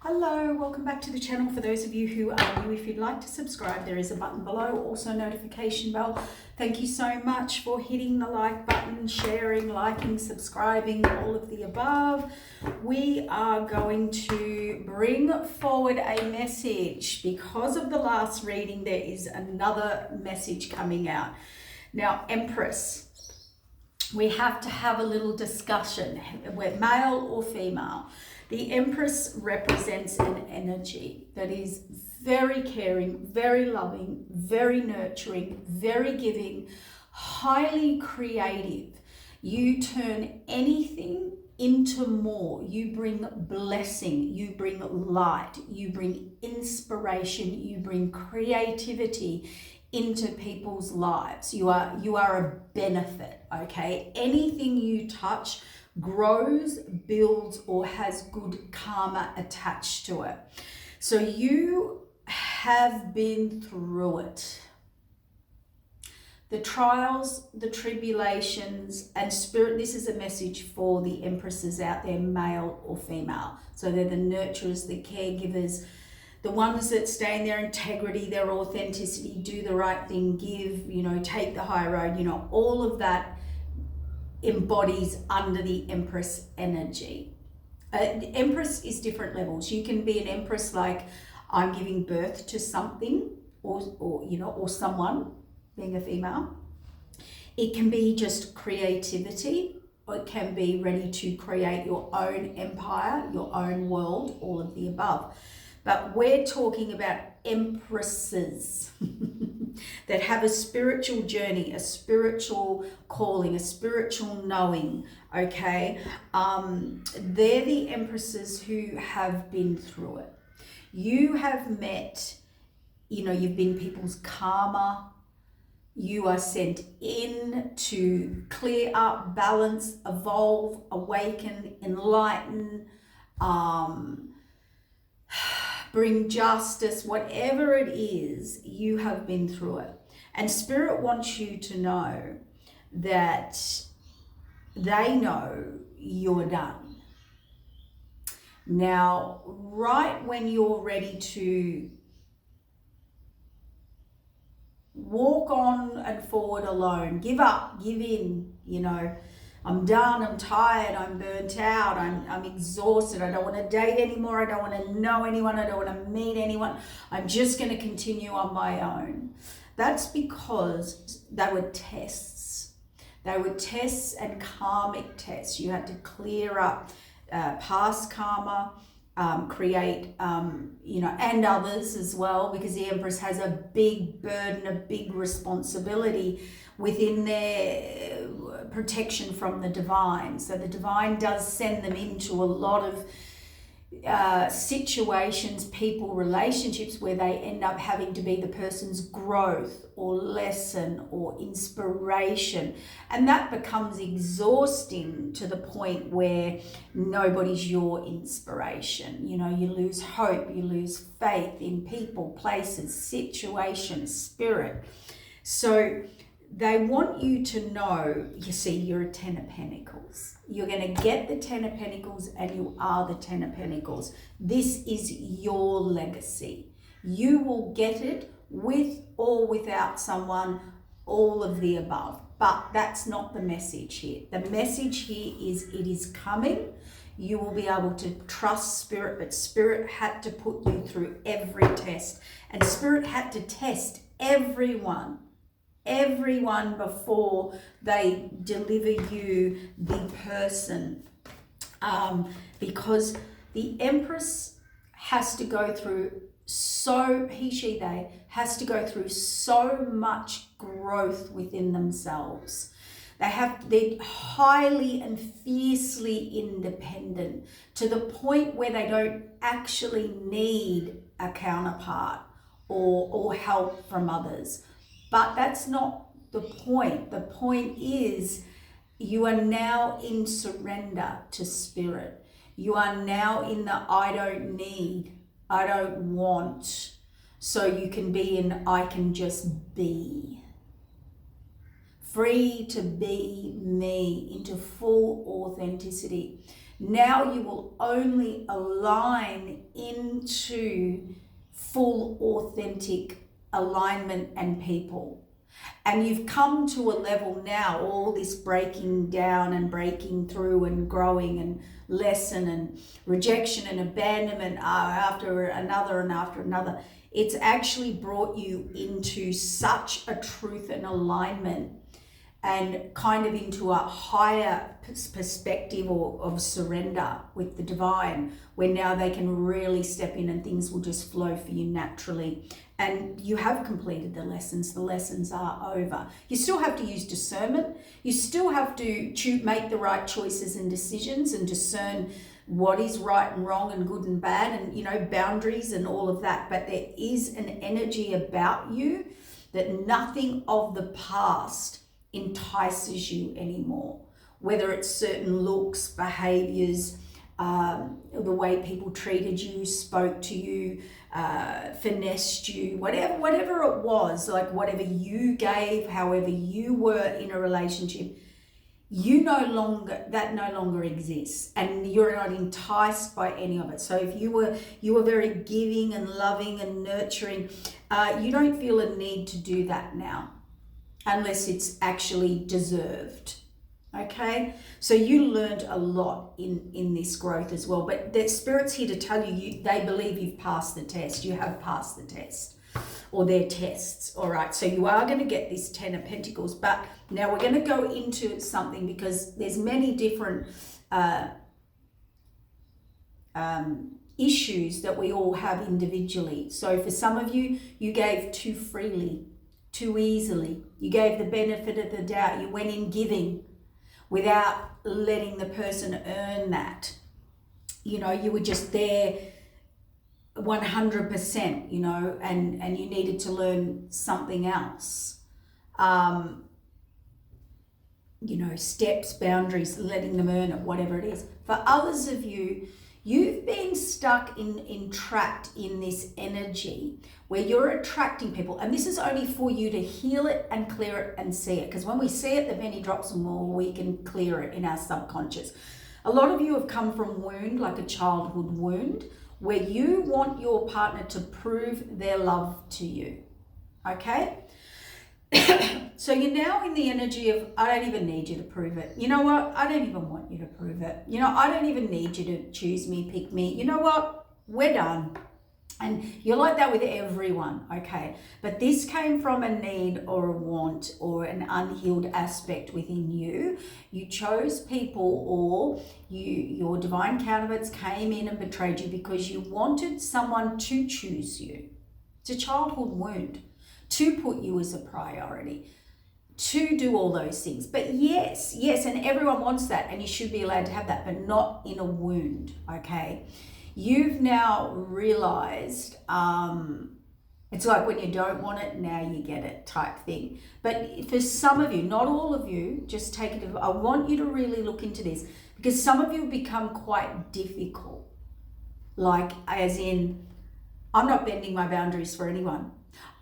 Hello, welcome back to the channel. For those of you who are new, if you'd like to subscribe, there is a button below, also notification bell. Thank you so much for hitting the like button, sharing, liking, subscribing, all of the above. We are going to bring forward a message. Because of the last reading, there is another message coming out. Now, Empress, we have to have a little discussion. We're male or female. The Empress represents an energy that is very caring, very loving, very nurturing, very giving, highly creative. You turn anything into more. You bring blessing, you bring light, you bring inspiration, you bring creativity into people's lives. You are a benefit, okay? Anything you touch grows, builds, or has good karma attached to it. So you have been through it. The trials, the tribulations, and spirit, this is a message for the empresses out there, male or female. So they're the nurturers, the caregivers, the ones that stay in their integrity, their authenticity, do the right thing, give, take the high road, all of that embodies under the Empress energy. Empress is different levels. You can be an Empress like I'm giving birth to something or someone, being a female. It can be just creativity, or it can be ready to create your own empire, your own world, all of the above. But we're talking about Empresses that have a spiritual journey, a spiritual calling, a spiritual knowing, okay? They're the Empresses who have been through it. You have met, you've been people's karma. You are sent in to clear up, balance, evolve, awaken, enlighten, bring justice, whatever it is, you have been through it. And Spirit wants you to know that they know you're done. Now, right when you're ready to walk on and forward alone, give up, give in, I'm done, I'm tired, I'm burnt out, I'm exhausted, I don't want to date anymore, I don't want to know anyone, I don't want to meet anyone, I'm just going to continue on my own. That's because they were tests. They were tests and karmic tests. You had to clear up past karma, create, and others as well, because the Empress has a big burden, a big responsibility within their protection from the divine. So the divine does send them into a lot of situations, people, relationships where they end up having to be the person's growth or lesson or inspiration. And that becomes exhausting to the point where nobody's your inspiration. You lose hope, you lose faith in people, places, situations, spirit. So they want you to know, you see, you're a 10 of Pentacles. You're going to get the 10 of Pentacles and you are the 10 of Pentacles. This is your legacy. You will get it with or without someone, all of the above. But that's not the message here. The message here is it is coming. You will be able to trust Spirit, but Spirit had to put you through every test. And Spirit had to test everyone before they deliver you the person, because the Empress has to go through they has to go through so much growth within themselves. They're highly and fiercely independent to the point where they don't actually need a counterpart or help from others. But that's not the point. The point is you are now in surrender to Spirit. You are now in the I don't need, I don't want. So you can be in I can just be. Free to be me into full authenticity. Now you will only align into full authentic alignment and people. And you've come to a level now, all this breaking down and breaking through and growing and lesson and rejection and abandonment after another and after another. It's actually brought you into such a truth and alignment and kind of into a higher perspective of surrender with the divine, where now they can really step in and things will just flow for you naturally. And you have completed the lessons. The lessons are over. You still have to use discernment. You still have to make the right choices and decisions and discern what is right and wrong and good and bad and, you know, boundaries and all of that. But there is an energy about you that nothing of the past entices you anymore. Whether it's certain looks, behaviors, the way people treated you, spoke to you, finessed you, whatever it was, like whatever you gave, however you were in a relationship, that no longer exists, and you're not enticed by any of it. So if you were very giving and loving and nurturing, you don't feel a need to do that now, unless it's actually deserved. Okay, so you learned a lot in this growth as well, but the Spirit's here to tell you, they believe you've passed the test. You have passed the test, or their tests. All right, so you are going to get this 10 of Pentacles, but now we're going to go into something, because there's many different issues that we all have individually. So for some of you, you gave too freely, too easily. You gave the benefit of the doubt. You went in giving without letting the person earn that. You know, you were just there 100%, you know, and you needed to learn something else. You know, steps, boundaries, letting them earn it, whatever it is. For others of you, you've been stuck trapped in this energy where you're attracting people, and this is only for you to heal it and clear it and see it, because when we see it, the penny drops and more, we can clear it in our subconscious. A lot of you have come from wound, like a childhood wound, where you want your partner to prove their love to you. Okay? So you're now in the energy of, I don't even need you to prove it. You know what? I don't even want you to prove it. You know, I don't even need you to choose me, pick me. You know what? We're done. And you're like that with everyone, okay? But this came from a need or a want or an unhealed aspect within you. You chose people, or your divine counterparts came in and betrayed you because you wanted someone to choose you. It's a childhood wound, to put you as a priority, to do all those things. But yes, and everyone wants that, and you should be allowed to have that, but not in a wound, okay? You've now realized, it's like when you don't want it, now you get it type thing. But for some of you, not all of you, just take it, I want you to really look into this, because some of you have become quite difficult. Like, as in, I'm not bending my boundaries for anyone.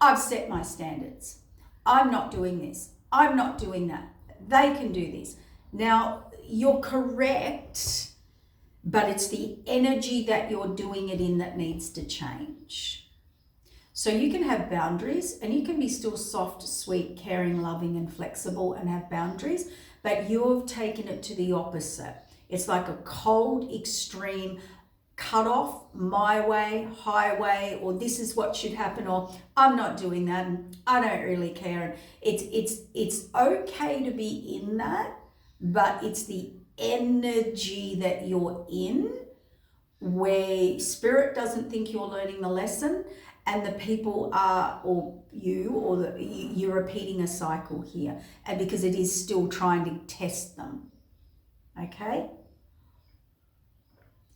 I've set my standards. I'm not doing this. I'm not doing that. They can do this. Now, you're correct, but it's the energy that you're doing it in that needs to change. So you can have boundaries, and you can be still soft, sweet, caring, loving, and flexible and have boundaries, but you've taken it to the opposite. It's like a cold, extreme, cut off, my way, highway, or this is what should happen, or I'm not doing that, and I don't really care. It's okay to be in that, but it's the energy that you're in where Spirit doesn't think you're learning the lesson, and the people are, or you're repeating a cycle here, and because it is still trying to test them. Okay?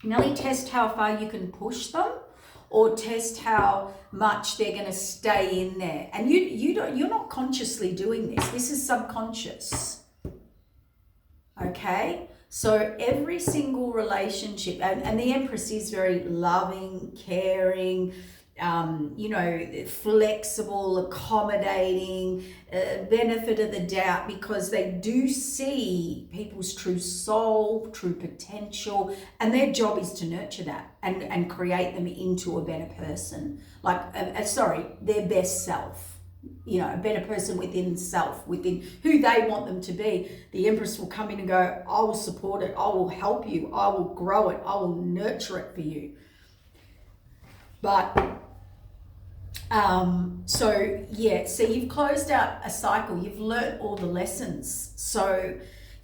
You can only test how far you can push them, or test how much they're going to stay in there. And you're not consciously doing this. This is subconscious. Okay? So every single relationship, and the Empress is very loving, caring, you know, flexible, accommodating, benefit of the doubt, because they do see people's true soul, true potential, and their job is to nurture that and create them into a better person, like, their best self. You know, a better person within self, within who they want them to be. The Empress will come in and go, I will support it, I will help you, I will grow it, I will nurture it for you. But, so yeah, so you've closed out a cycle, you've learnt all the lessons. So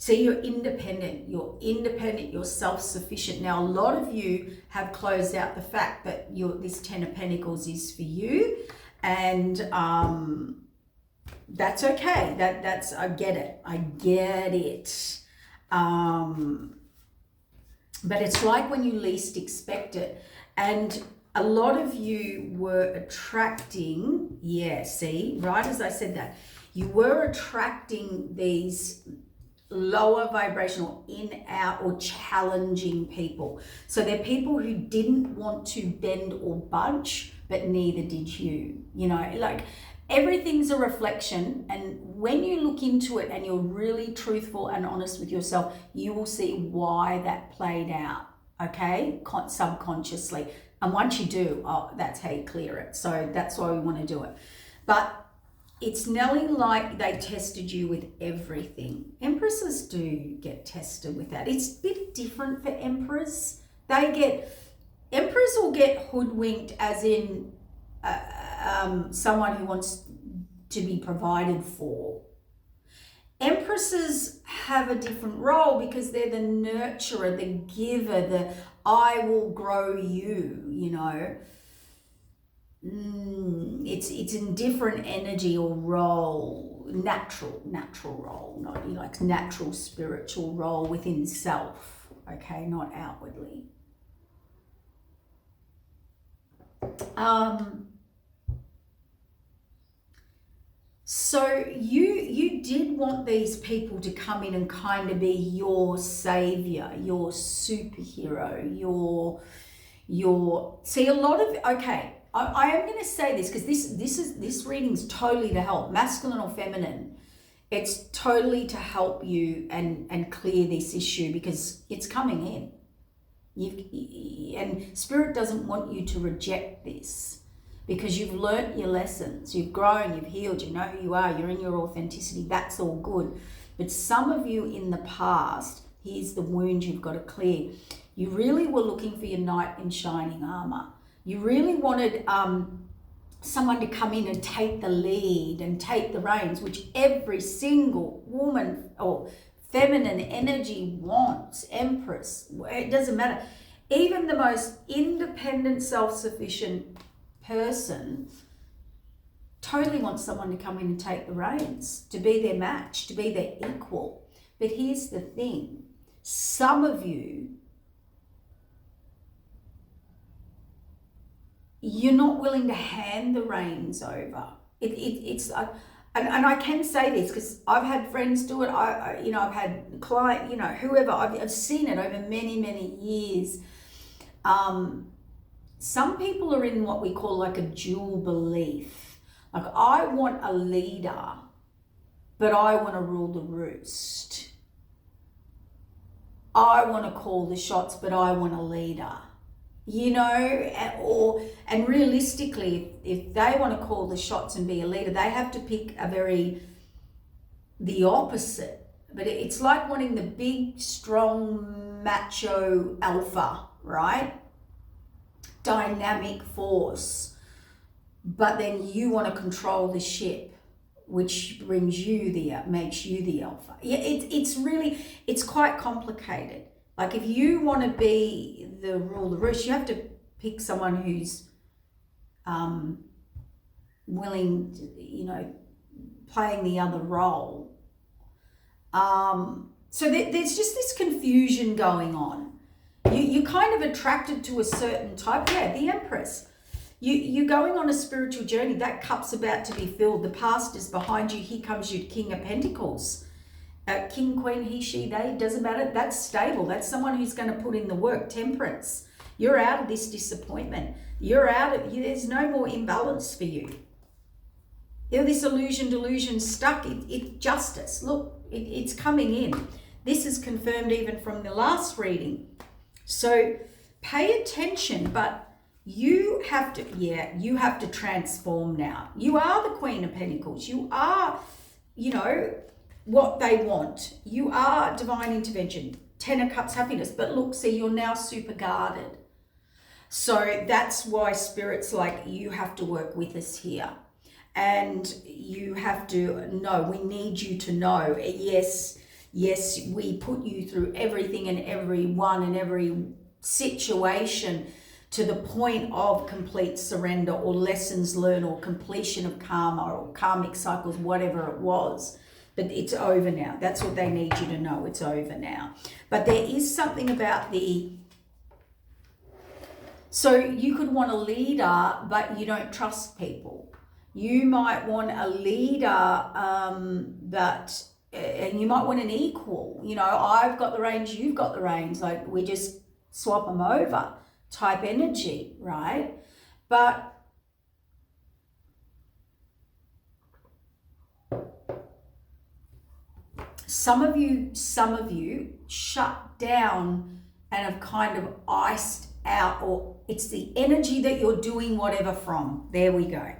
you're independent, you're self-sufficient. Now, a lot of you have closed out the fact that this 10 of Pentacles is for you. And that's okay. That's I get it. But it's like when you least expect it. And a lot of you were attracting, right as I said that, you were attracting these lower vibrational, in, out, or challenging people. So they're people who didn't want to bend or budge, but neither did you. You know, like, everything's a reflection, and when you look into it and you're really truthful and honest with yourself, you will see why that played out, okay, subconsciously. And once you do, that's how you clear it. So that's why we want to do it. But it's nearly like they tested you with everything. Empresses do get tested with that. It's a bit different for Emperors. Emperors will get hoodwinked, as in someone who wants to be provided for. Empresses have a different role because they're the nurturer, the giver, the I will grow you, you know. It's in different energy or role, natural role, not like natural spiritual role within self, okay, not outwardly. So you did want these people to come in and kind of be your savior, your superhero, see, a lot of, okay, I am going to say this because this reading's totally to help, masculine or feminine. It's totally to help you and clear this issue, because it's coming in. And Spirit doesn't want you to reject this, because you've learnt your lessons, you've grown, you've healed, you know who you are, you're in your authenticity, that's all good. But some of you in the past, here's the wound you've got to clear. You really were looking for your knight in shining armor. You really wanted someone to come in and take the lead and take the reins, which every single woman or feminine energy wants. Empress, it doesn't matter. Even the most independent, self-sufficient person totally wants someone to come in and take the reins, to be their match, to be their equal. But here's the thing, some of you, you're not willing to hand the reins over. It's and I can say this because I've had friends do it. I've had client, whoever. I've seen it over many years. Some people are in what we call like a dual belief. Like, I want a leader, but I want to rule the roost. I want to call the shots, but I want a leader. And realistically, if they want to call the shots and be a leader, they have to pick the opposite. But it's like wanting the big, strong, macho alpha, right? Dynamic force. But then you want to control the ship, which makes you the alpha. Yeah, it's quite complicated. Like, if you want to be the rule the roost, you have to pick someone who's willing to, playing the other role. So there's just this confusion going on. You're kind of attracted to a certain type. Yeah, the Empress. You're going on a spiritual journey. That cup's about to be filled. The past is behind you. Here comes your King of Pentacles. King, Queen, he, she, they, doesn't matter. That's stable. That's someone who's going to put in the work. Temperance. You're out of this disappointment. You're out of, there's no more imbalance for you. This illusion, delusion, stuck. It justice. Look, it's coming in. This is confirmed even from the last reading. So pay attention, but you have to transform now. You are the Queen of Pentacles. You are, what they want. You are divine intervention. 10 of Cups, happiness. But look, see, you're now super guarded. So that's why Spirit's like, you have to work with us here. And you have to know, we need you to know, yes, we put you through everything and everyone and every situation to the point of complete surrender or lessons learned or completion of karma or karmic cycles, whatever it was. But it's over now. That's what they need you to know. It's over now. But there is something about so you could want a leader, but you don't trust people. You might want a leader and you might want an equal. I've got the reins, you've got the reins. Like, we just swap them over type energy, right? But some of you shut down and have kind of iced out, or it's the energy that you're doing whatever from. There we go.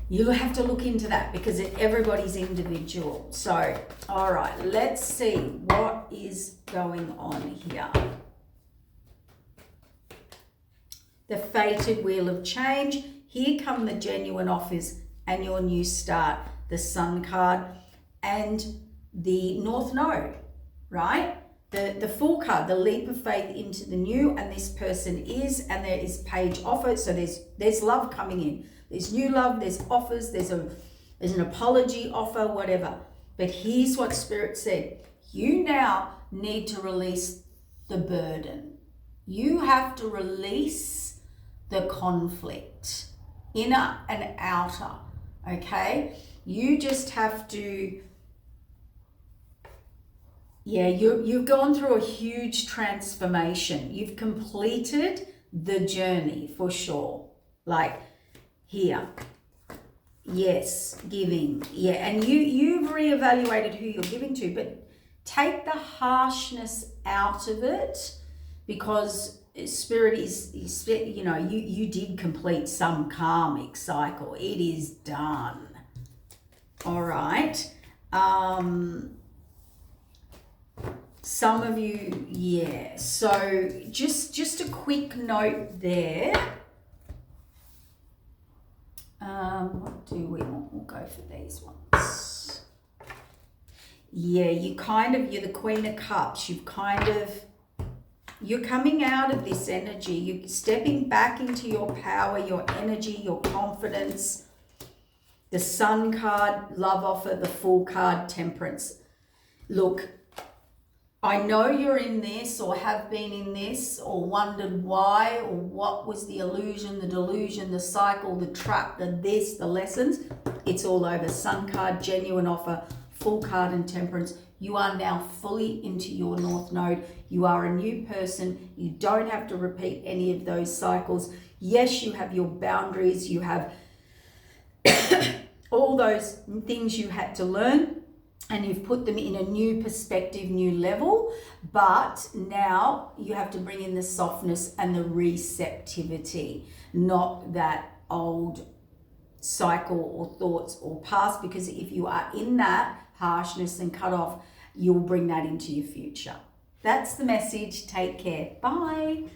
You'll have to look into that because everybody's individual. So, all right, let's see what is going on here. The fated wheel of change. Here come the genuine offers and your new start. The Sun card and the North Node, right? The Fool card, the leap of faith into the new, and this person is, and there is page offer. So there's love coming in. There's new love, there's offers, there's an apology offer, whatever. But here's what Spirit said. You now need to release the burden. You have to release the conflict, inner and outer, okay? You just have to, you've gone through a huge transformation. You've completed the journey for sure. Like, here, yes, giving, and you've reevaluated who you're giving to, but take the harshness out of it, because Spirit is you did complete some karmic cycle. It is done. All right. Some of you, so just a quick note there. What do we want? We'll go for these ones. You're the Queen of Cups. You're coming out of this energy. You're stepping back into your power, your energy, your confidence. The Sun card, love offer, the Fool card, temperance. Look, I know you're in this or have been in this or wondered why or what was the illusion, the delusion, the cycle, the trap, the this, the lessons. It's all over. Sun card, genuine offer, Fool card and temperance. You are now fully into your North Node. You are a new person. You don't have to repeat any of those cycles. Yes, you have your boundaries. You have all those things you had to learn. And you've put them in a new perspective, new level, but now you have to bring in the softness and the receptivity, not that old cycle or thoughts or past, because if you are in that harshness and cut off, you'll bring that into your future. That's the message. Take care. Bye.